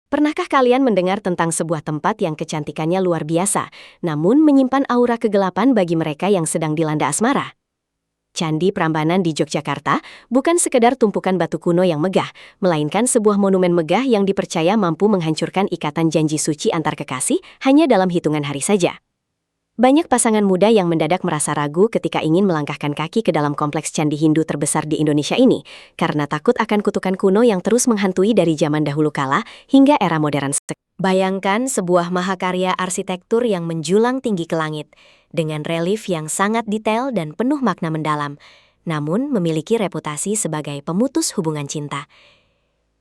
Pernahkah kalian mendengar tentang sebuah tempat yang kecantikannya luar biasa, namun menyimpan aura kegelapan bagi mereka yang sedang dilanda asmara? Candi Prambanan di Yogyakarta bukan sekedar tumpukan batu kuno yang megah, melainkan sebuah monumen megah yang dipercaya mampu menghancurkan ikatan janji suci antar kekasih hanya dalam hitungan hari saja. Banyak pasangan muda yang mendadak merasa ragu ketika ingin melangkahkan kaki ke dalam kompleks candi Hindu terbesar di Indonesia ini, karena takut akan kutukan kuno yang terus menghantui dari zaman dahulu kala hingga era modern. Bayangkan sebuah mahakarya arsitektur yang menjulang tinggi ke langit, dengan relief yang sangat detail dan penuh makna mendalam, namun memiliki reputasi sebagai pemutus hubungan cinta.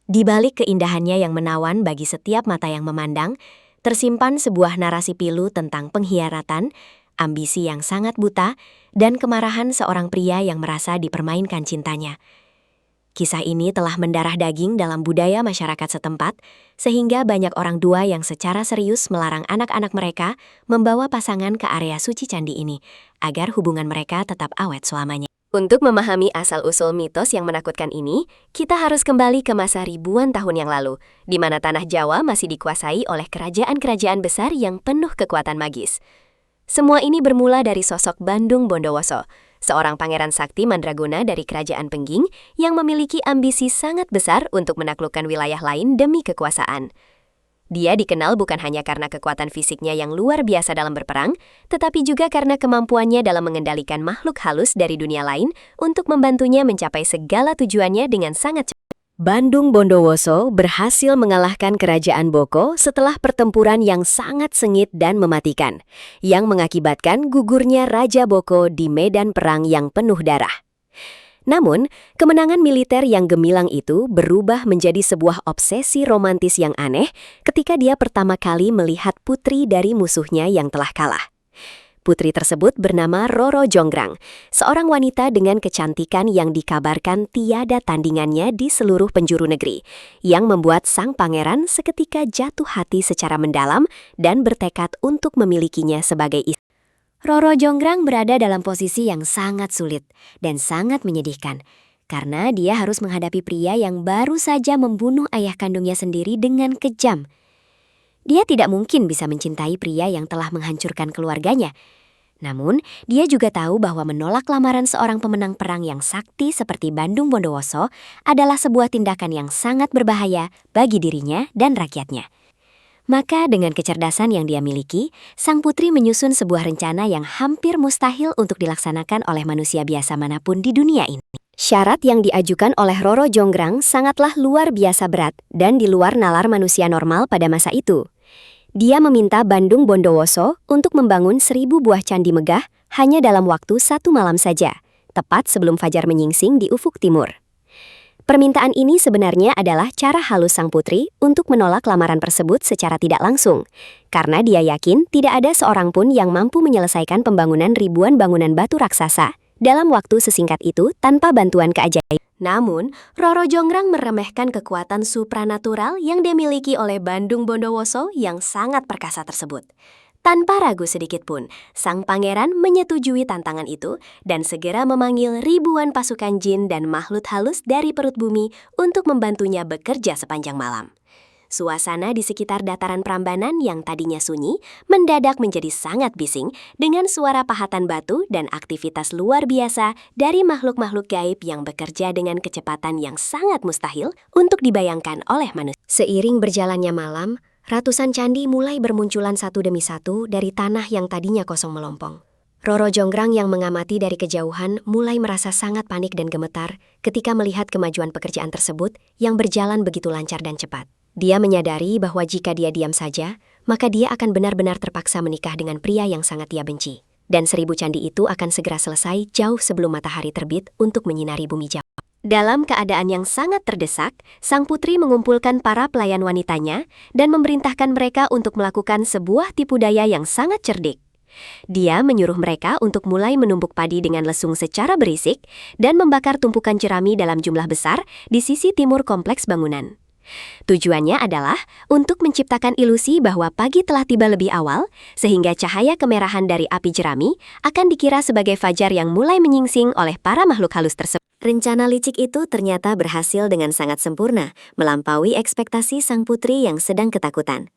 Di balik keindahannya yang menawan bagi setiap mata yang memandang, tersimpan sebuah narasi pilu tentang pengkhianatan, ambisi yang sangat buta, dan kemarahan seorang pria yang merasa dipermainkan cintanya. Kisah ini telah mendarah daging dalam budaya masyarakat setempat, sehingga banyak orang tua yang secara serius melarang anak-anak mereka membawa pasangan ke area suci candi ini, agar hubungan mereka tetap awet selamanya. Untuk memahami asal-usul mitos yang menakutkan ini, kita harus kembali ke masa ribuan tahun yang lalu, di mana tanah Jawa masih dikuasai oleh kerajaan-kerajaan besar yang penuh kekuatan magis. Semua ini bermula dari sosok Bandung Bondowoso, seorang pangeran sakti mandraguna dari kerajaan Pengging yang memiliki ambisi sangat besar untuk menaklukkan wilayah lain demi kekuasaan. Dia dikenal bukan hanya karena kekuatan fisiknya yang luar biasa dalam berperang, tetapi juga karena kemampuannya dalam mengendalikan makhluk halus dari dunia lain untuk membantunya mencapai segala tujuannya dengan sangat cepat. Bandung Bondowoso berhasil mengalahkan kerajaan Boko setelah pertempuran yang sangat sengit dan mematikan, yang mengakibatkan gugurnya Raja Boko di medan perang yang penuh darah. Namun, kemenangan militer yang gemilang itu berubah menjadi sebuah obsesi romantis yang aneh ketika dia pertama kali melihat putri dari musuhnya yang telah kalah. Putri tersebut bernama Roro Jonggrang, seorang wanita dengan kecantikan yang dikabarkan tiada tandingannya di seluruh penjuru negeri, yang membuat sang pangeran seketika jatuh hati secara mendalam dan bertekad untuk memilikinya sebagai istri. Roro Jonggrang berada dalam posisi yang sangat sulit dan sangat menyedihkan, karena dia harus menghadapi pria yang baru saja membunuh ayah kandungnya sendiri dengan kejam. Dia tidak mungkin bisa mencintai pria yang telah menghancurkan keluarganya. Namun, dia juga tahu bahwa menolak lamaran seorang pemenang perang yang sakti seperti Bandung Bondowoso adalah sebuah tindakan yang sangat berbahaya bagi dirinya dan rakyatnya. Maka dengan kecerdasan yang dia miliki, sang putri menyusun sebuah rencana yang hampir mustahil untuk dilaksanakan oleh manusia biasa manapun di dunia ini. Syarat yang diajukan oleh Roro Jonggrang sangatlah luar biasa berat dan di luar nalar manusia normal pada masa itu. Dia meminta Bandung Bondowoso untuk membangun 1000 buah candi megah hanya dalam waktu 1 malam saja, tepat sebelum fajar menyingsing di ufuk timur. Permintaan ini sebenarnya adalah cara halus sang putri untuk menolak lamaran tersebut secara tidak langsung, karena dia yakin tidak ada seorang pun yang mampu menyelesaikan pembangunan ribuan bangunan batu raksasa dalam waktu sesingkat itu tanpa bantuan keajaiban. Namun, Roro Jonggrang meremehkan kekuatan supranatural yang dimiliki oleh Bandung Bondowoso yang sangat perkasa tersebut. Tanpa ragu sedikitpun, sang pangeran menyetujui tantangan itu dan segera memanggil ribuan pasukan jin dan makhluk halus dari perut bumi untuk membantunya bekerja sepanjang malam. Suasana di sekitar dataran Prambanan yang tadinya sunyi mendadak menjadi sangat bising dengan suara pahatan batu dan aktivitas luar biasa dari makhluk-makhluk gaib yang bekerja dengan kecepatan yang sangat mustahil untuk dibayangkan oleh manusia. Seiring berjalannya malam, ratusan candi mulai bermunculan satu demi satu dari tanah yang tadinya kosong melompong. Roro Jonggrang yang mengamati dari kejauhan mulai merasa sangat panik dan gemetar ketika melihat kemajuan pekerjaan tersebut yang berjalan begitu lancar dan cepat. Dia menyadari bahwa jika dia diam saja, maka dia akan benar-benar terpaksa menikah dengan pria yang sangat dia benci. Dan 1000 candi itu akan segera selesai jauh sebelum matahari terbit untuk menyinari bumi Jawa. Dalam keadaan yang sangat terdesak, sang putri mengumpulkan para pelayan wanitanya dan memerintahkan mereka untuk melakukan sebuah tipu daya yang sangat cerdik. Dia menyuruh mereka untuk mulai menumbuk padi dengan lesung secara berisik dan membakar tumpukan jerami dalam jumlah besar di sisi timur kompleks bangunan. Tujuannya adalah untuk menciptakan ilusi bahwa pagi telah tiba lebih awal, sehingga cahaya kemerahan dari api jerami akan dikira sebagai fajar yang mulai menyingsing oleh para makhluk halus tersebut. Rencana licik itu ternyata berhasil dengan sangat sempurna, melampaui ekspektasi sang putri yang sedang ketakutan.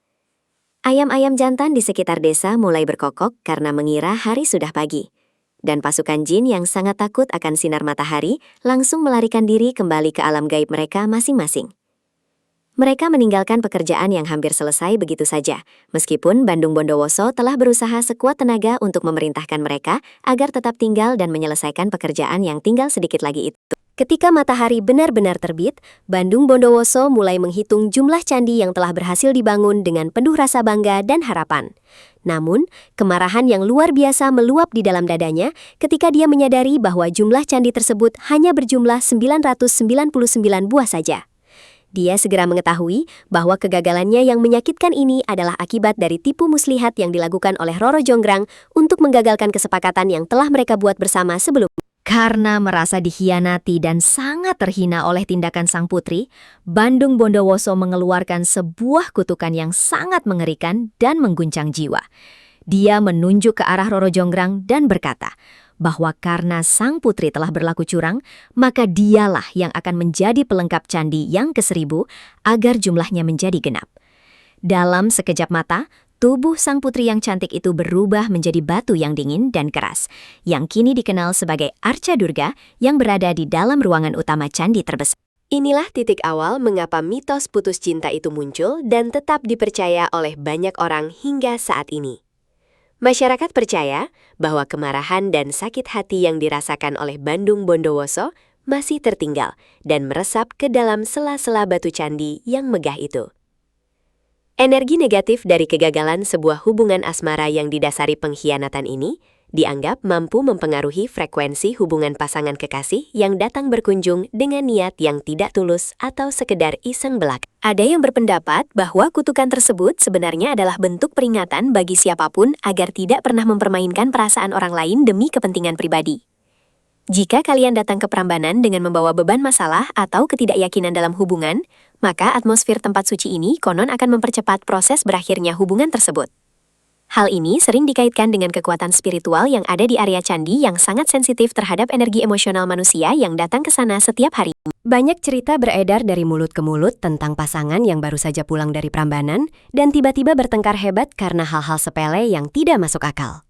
Ayam-ayam jantan di sekitar desa mulai berkokok karena mengira hari sudah pagi. Dan pasukan jin yang sangat takut akan sinar matahari langsung melarikan diri kembali ke alam gaib mereka masing-masing. Mereka meninggalkan pekerjaan yang hampir selesai begitu saja, meskipun Bandung Bondowoso telah berusaha sekuat tenaga untuk memerintahkan mereka agar tetap tinggal dan menyelesaikan pekerjaan yang tinggal sedikit lagi itu. Ketika matahari benar-benar terbit, Bandung Bondowoso mulai menghitung jumlah candi yang telah berhasil dibangun dengan penuh rasa bangga dan harapan. Namun, kemarahan yang luar biasa meluap di dalam dadanya ketika dia menyadari bahwa jumlah candi tersebut hanya berjumlah 999 buah saja. Dia segera mengetahui bahwa kegagalannya yang menyakitkan ini adalah akibat dari tipu muslihat yang dilakukan oleh Roro Jonggrang untuk menggagalkan kesepakatan yang telah mereka buat bersama sebelumnya. Karena merasa dikhianati dan sangat terhina oleh tindakan sang putri, Bandung Bondowoso mengeluarkan sebuah kutukan yang sangat mengerikan dan mengguncang jiwa. Dia menunjuk ke arah Roro Jonggrang dan berkata bahwa karena sang putri telah berlaku curang, maka dialah yang akan menjadi pelengkap candi yang ke-1000 agar jumlahnya menjadi genap. Dalam sekejap mata, tubuh sang putri yang cantik itu berubah menjadi batu yang dingin dan keras, yang kini dikenal sebagai Arca Durga yang berada di dalam ruangan utama candi terbesar. Inilah titik awal mengapa mitos putus cinta itu muncul dan tetap dipercaya oleh banyak orang hingga saat ini. Masyarakat percaya bahwa kemarahan dan sakit hati yang dirasakan oleh Bandung Bondowoso masih tertinggal dan meresap ke dalam sela-sela batu candi yang megah itu. Energi negatif dari kegagalan sebuah hubungan asmara yang didasari pengkhianatan ini dianggap mampu mempengaruhi frekuensi hubungan pasangan kekasih yang datang berkunjung dengan niat yang tidak tulus atau sekedar iseng belaka. Ada yang berpendapat bahwa kutukan tersebut sebenarnya adalah bentuk peringatan bagi siapapun agar tidak pernah mempermainkan perasaan orang lain demi kepentingan pribadi. Jika kalian datang ke Prambanan dengan membawa beban masalah atau ketidakyakinan dalam hubungan, maka atmosfer tempat suci ini konon akan mempercepat proses berakhirnya hubungan tersebut. Hal ini sering dikaitkan dengan kekuatan spiritual yang ada di area candi yang sangat sensitif terhadap energi emosional manusia yang datang ke sana setiap hari. Banyak cerita beredar dari mulut ke mulut tentang pasangan yang baru saja pulang dari Prambanan dan tiba-tiba bertengkar hebat karena hal-hal sepele yang tidak masuk akal.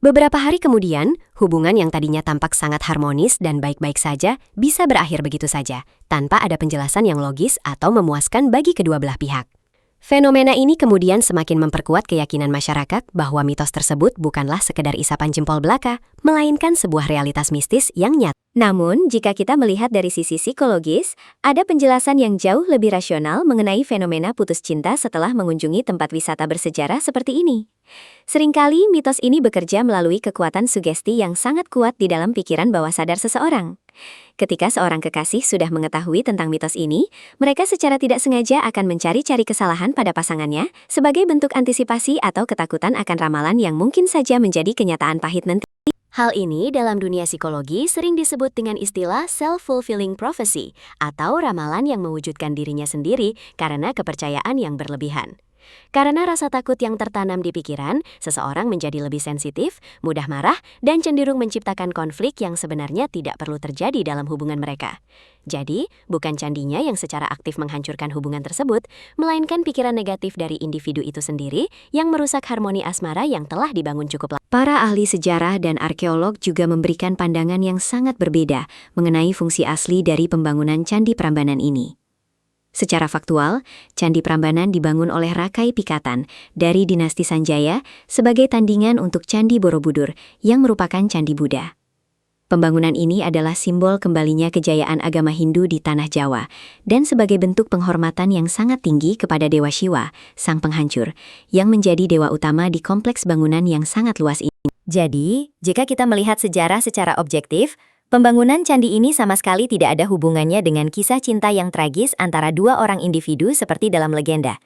Beberapa hari kemudian, hubungan yang tadinya tampak sangat harmonis dan baik-baik saja bisa berakhir begitu saja, tanpa ada penjelasan yang logis atau memuaskan bagi kedua belah pihak. Fenomena ini kemudian semakin memperkuat keyakinan masyarakat bahwa mitos tersebut bukanlah sekedar isapan jempol belaka, melainkan sebuah realitas mistis yang nyata. Namun, jika kita melihat dari sisi psikologis, ada penjelasan yang jauh lebih rasional mengenai fenomena putus cinta setelah mengunjungi tempat wisata bersejarah seperti ini. Seringkali mitos ini bekerja melalui kekuatan sugesti yang sangat kuat di dalam pikiran bawah sadar seseorang. Ketika seorang kekasih sudah mengetahui tentang mitos ini, mereka secara tidak sengaja akan mencari-cari kesalahan pada pasangannya sebagai bentuk antisipasi atau ketakutan akan ramalan yang mungkin saja menjadi kenyataan pahit nanti. Hal ini dalam dunia psikologi sering disebut dengan istilah self-fulfilling prophecy atau ramalan yang mewujudkan dirinya sendiri karena kepercayaan yang berlebihan. Karena rasa takut yang tertanam di pikiran, seseorang menjadi lebih sensitif, mudah marah, dan cenderung menciptakan konflik yang sebenarnya tidak perlu terjadi dalam hubungan mereka. Jadi, bukan candinya yang secara aktif menghancurkan hubungan tersebut, melainkan pikiran negatif dari individu itu sendiri yang merusak harmoni asmara yang telah dibangun cukup lama. Para ahli sejarah dan arkeolog juga memberikan pandangan yang sangat berbeda mengenai fungsi asli dari pembangunan Candi Prambanan ini. Secara faktual, Candi Prambanan dibangun oleh Rakai Pikatan dari dinasti Sanjaya sebagai tandingan untuk Candi Borobudur yang merupakan Candi Buddha. Pembangunan ini adalah simbol kembalinya kejayaan agama Hindu di tanah Jawa dan sebagai bentuk penghormatan yang sangat tinggi kepada Dewa Shiva, sang penghancur, yang menjadi dewa utama di kompleks bangunan yang sangat luas ini. Jadi, jika kita melihat sejarah secara objektif, pembangunan candi ini sama sekali tidak ada hubungannya dengan kisah cinta yang tragis antara dua orang individu seperti dalam legenda.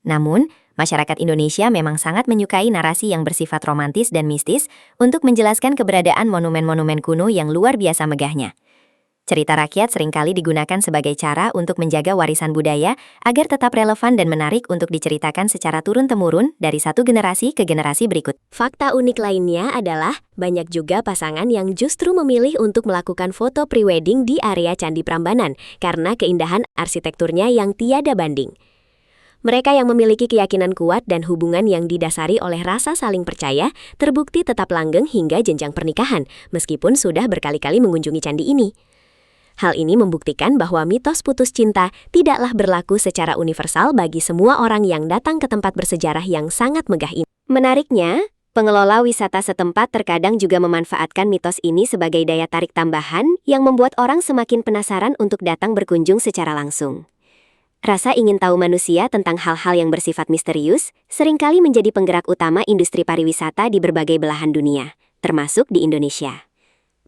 Namun, masyarakat Indonesia memang sangat menyukai narasi yang bersifat romantis dan mistis untuk menjelaskan keberadaan monumen-monumen kuno yang luar biasa megahnya. Cerita rakyat seringkali digunakan sebagai cara untuk menjaga warisan budaya agar tetap relevan dan menarik untuk diceritakan secara turun-temurun dari satu generasi ke generasi berikut. Fakta unik lainnya adalah banyak juga pasangan yang justru memilih untuk melakukan foto prewedding di area Candi Prambanan karena keindahan arsitekturnya yang tiada banding. Mereka yang memiliki keyakinan kuat dan hubungan yang didasari oleh rasa saling percaya terbukti tetap langgeng hingga jenjang pernikahan, meskipun sudah berkali-kali mengunjungi candi ini. Hal ini membuktikan bahwa mitos putus cinta tidaklah berlaku secara universal bagi semua orang yang datang ke tempat bersejarah yang sangat megah ini. Menariknya, pengelola wisata setempat terkadang juga memanfaatkan mitos ini sebagai daya tarik tambahan yang membuat orang semakin penasaran untuk datang berkunjung secara langsung. Rasa ingin tahu manusia tentang hal-hal yang bersifat misterius seringkali menjadi penggerak utama industri pariwisata di berbagai belahan dunia, termasuk di Indonesia.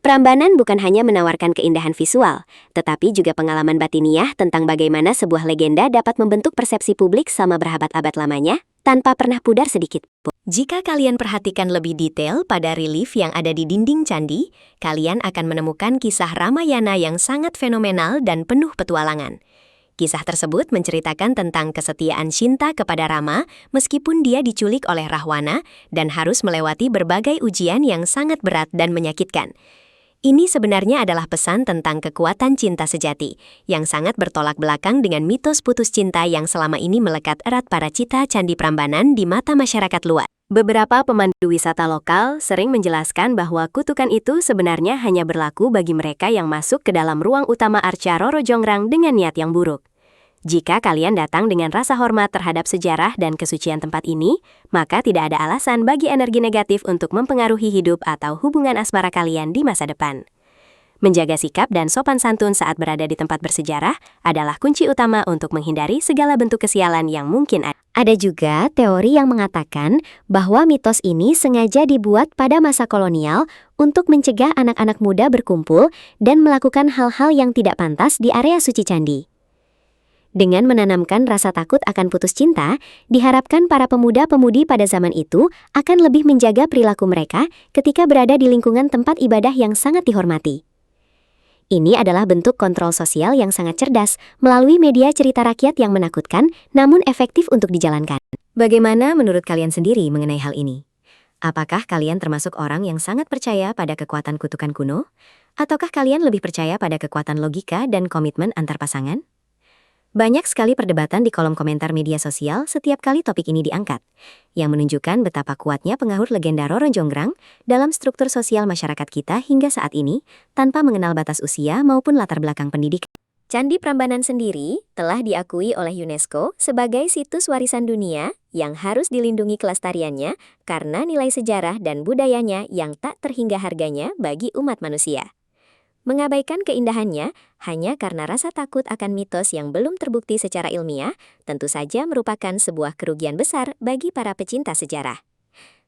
Prambanan bukan hanya menawarkan keindahan visual, tetapi juga pengalaman batiniah tentang bagaimana sebuah legenda dapat membentuk persepsi publik selama berabad-abad lamanya, tanpa pernah pudar sedikit pun. Jika kalian perhatikan lebih detail pada relief yang ada di dinding candi, kalian akan menemukan kisah Ramayana yang sangat fenomenal dan penuh petualangan. Kisah tersebut menceritakan tentang kesetiaan Shinta kepada Rama meskipun dia diculik oleh Rahwana dan harus melewati berbagai ujian yang sangat berat dan menyakitkan. Ini sebenarnya adalah pesan tentang kekuatan cinta sejati, yang sangat bertolak belakang dengan mitos putus cinta yang selama ini melekat erat pada cita Candi Prambanan di mata masyarakat luas. Beberapa pemandu wisata lokal sering menjelaskan bahwa kutukan itu sebenarnya hanya berlaku bagi mereka yang masuk ke dalam ruang utama Arca Roro Jonggrang dengan niat yang buruk. Jika kalian datang dengan rasa hormat terhadap sejarah dan kesucian tempat ini, maka tidak ada alasan bagi energi negatif untuk mempengaruhi hidup atau hubungan asmara kalian di masa depan. Menjaga sikap dan sopan santun saat berada di tempat bersejarah adalah kunci utama untuk menghindari segala bentuk kesialan yang mungkin ada. Ada juga teori yang mengatakan bahwa mitos ini sengaja dibuat pada masa kolonial untuk mencegah anak-anak muda berkumpul dan melakukan hal-hal yang tidak pantas di area suci candi. Dengan menanamkan rasa takut akan putus cinta, diharapkan para pemuda-pemudi pada zaman itu akan lebih menjaga perilaku mereka ketika berada di lingkungan tempat ibadah yang sangat dihormati. Ini adalah bentuk kontrol sosial yang sangat cerdas melalui media cerita rakyat yang menakutkan namun efektif untuk dijalankan. Bagaimana menurut kalian sendiri mengenai hal ini? Apakah kalian termasuk orang yang sangat percaya pada kekuatan kutukan kuno? Ataukah kalian lebih percaya pada kekuatan logika dan komitmen antar pasangan? Banyak sekali perdebatan di kolom komentar media sosial setiap kali topik ini diangkat, yang menunjukkan betapa kuatnya pengaruh legenda Roro Jonggrang dalam struktur sosial masyarakat kita hingga saat ini, tanpa mengenal batas usia maupun latar belakang pendidikan. Candi Prambanan sendiri telah diakui oleh UNESCO sebagai situs warisan dunia yang harus dilindungi kelestariannya karena nilai sejarah dan budayanya yang tak terhingga harganya bagi umat manusia. Mengabaikan keindahannya hanya karena rasa takut akan mitos yang belum terbukti secara ilmiah, tentu saja merupakan sebuah kerugian besar bagi para pecinta sejarah.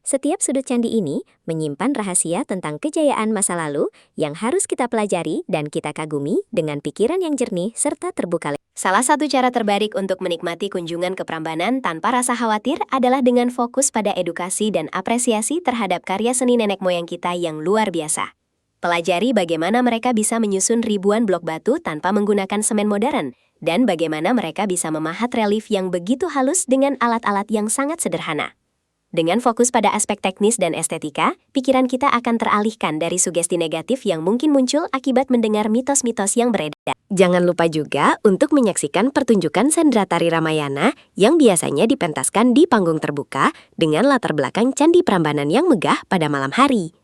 Setiap sudut candi ini menyimpan rahasia tentang kejayaan masa lalu yang harus kita pelajari dan kita kagumi dengan pikiran yang jernih serta terbuka. Salah satu cara terbaik untuk menikmati kunjungan ke Prambanan tanpa rasa khawatir adalah dengan fokus pada edukasi dan apresiasi terhadap karya seni nenek moyang kita yang luar biasa. Pelajari bagaimana mereka bisa menyusun ribuan blok batu tanpa menggunakan semen modern, dan bagaimana mereka bisa memahat relief yang begitu halus dengan alat-alat yang sangat sederhana. Dengan fokus pada aspek teknis dan estetika, pikiran kita akan teralihkan dari sugesti negatif yang mungkin muncul akibat mendengar mitos-mitos yang beredar. Jangan lupa juga untuk menyaksikan pertunjukan sendera tari Ramayana yang biasanya dipentaskan di panggung terbuka dengan latar belakang Candi Prambanan yang megah pada malam hari.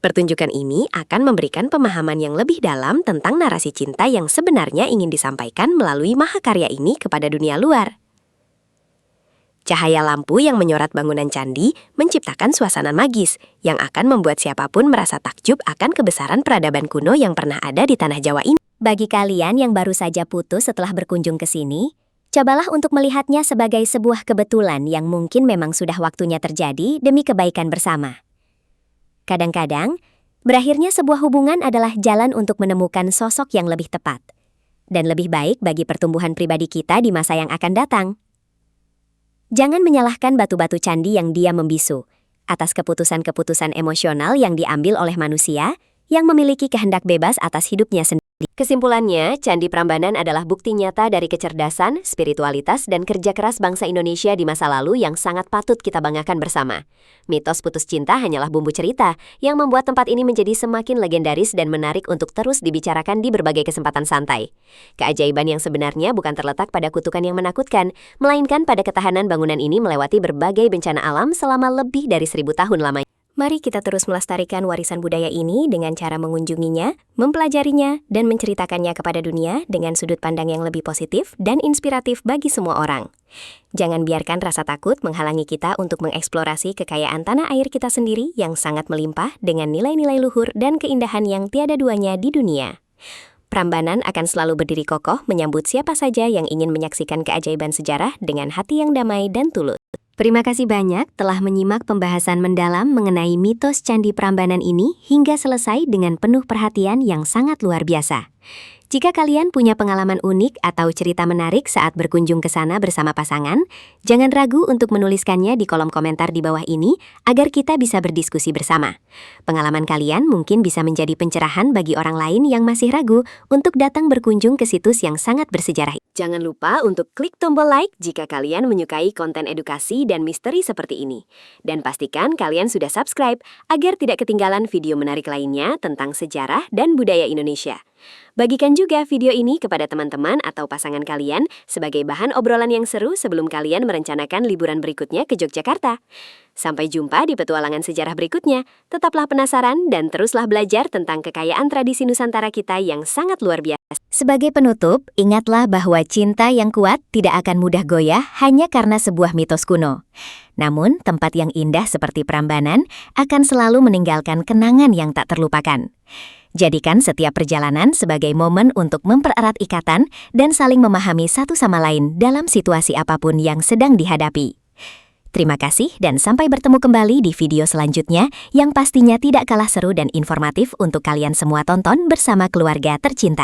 Pertunjukan ini akan memberikan pemahaman yang lebih dalam tentang narasi cinta yang sebenarnya ingin disampaikan melalui mahakarya ini kepada dunia luar. Cahaya lampu yang menyorot bangunan candi menciptakan suasana magis yang akan membuat siapapun merasa takjub akan kebesaran peradaban kuno yang pernah ada di tanah Jawa ini. Bagi kalian yang baru saja putus setelah berkunjung ke sini, cobalah untuk melihatnya sebagai sebuah kebetulan yang mungkin memang sudah waktunya terjadi demi kebaikan bersama. Kadang-kadang, berakhirnya sebuah hubungan adalah jalan untuk menemukan sosok yang lebih tepat dan lebih baik bagi pertumbuhan pribadi kita di masa yang akan datang. Jangan menyalahkan batu-batu candi yang diam membisu atas keputusan-keputusan emosional yang diambil oleh manusia yang memiliki kehendak bebas atas hidupnya sendiri. Kesimpulannya, Candi Prambanan adalah bukti nyata dari kecerdasan, spiritualitas, dan kerja keras bangsa Indonesia di masa lalu yang sangat patut kita banggakan bersama. Mitos putus cinta hanyalah bumbu cerita yang membuat tempat ini menjadi semakin legendaris dan menarik untuk terus dibicarakan di berbagai kesempatan santai. Keajaiban yang sebenarnya bukan terletak pada kutukan yang menakutkan, melainkan pada ketahanan bangunan ini melewati berbagai bencana alam selama lebih dari 1000 tahun lamanya. Mari kita terus melestarikan warisan budaya ini dengan cara mengunjunginya, mempelajarinya, dan menceritakannya kepada dunia dengan sudut pandang yang lebih positif dan inspiratif bagi semua orang. Jangan biarkan rasa takut menghalangi kita untuk mengeksplorasi kekayaan tanah air kita sendiri yang sangat melimpah dengan nilai-nilai luhur dan keindahan yang tiada duanya di dunia. Prambanan akan selalu berdiri kokoh menyambut siapa saja yang ingin menyaksikan keajaiban sejarah dengan hati yang damai dan tulus. Terima kasih banyak telah menyimak pembahasan mendalam mengenai mitos Candi Prambanan ini hingga selesai dengan penuh perhatian yang sangat luar biasa. Jika kalian punya pengalaman unik atau cerita menarik saat berkunjung ke sana bersama pasangan, jangan ragu untuk menuliskannya di kolom komentar di bawah ini agar kita bisa berdiskusi bersama. Pengalaman kalian mungkin bisa menjadi pencerahan bagi orang lain yang masih ragu untuk datang berkunjung ke situs yang sangat bersejarah. Jangan lupa untuk klik tombol like jika kalian menyukai konten edukasi dan misteri seperti ini. Dan pastikan kalian sudah subscribe agar tidak ketinggalan video menarik lainnya tentang sejarah dan budaya Indonesia. Bagikan juga video ini kepada teman-teman atau pasangan kalian sebagai bahan obrolan yang seru sebelum kalian merencanakan liburan berikutnya ke Yogyakarta. Sampai jumpa di petualangan sejarah berikutnya. Tetaplah penasaran dan teruslah belajar tentang kekayaan tradisi Nusantara kita yang sangat luar biasa. Sebagai penutup, ingatlah bahwa cinta yang kuat tidak akan mudah goyah hanya karena sebuah mitos kuno. Namun, tempat yang indah seperti Prambanan akan selalu meninggalkan kenangan yang tak terlupakan. Jadikan setiap perjalanan sebagai momen untuk mempererat ikatan dan saling memahami satu sama lain dalam situasi apapun yang sedang dihadapi. Terima kasih dan sampai bertemu kembali di video selanjutnya yang pastinya tidak kalah seru dan informatif untuk kalian semua tonton bersama keluarga tercinta.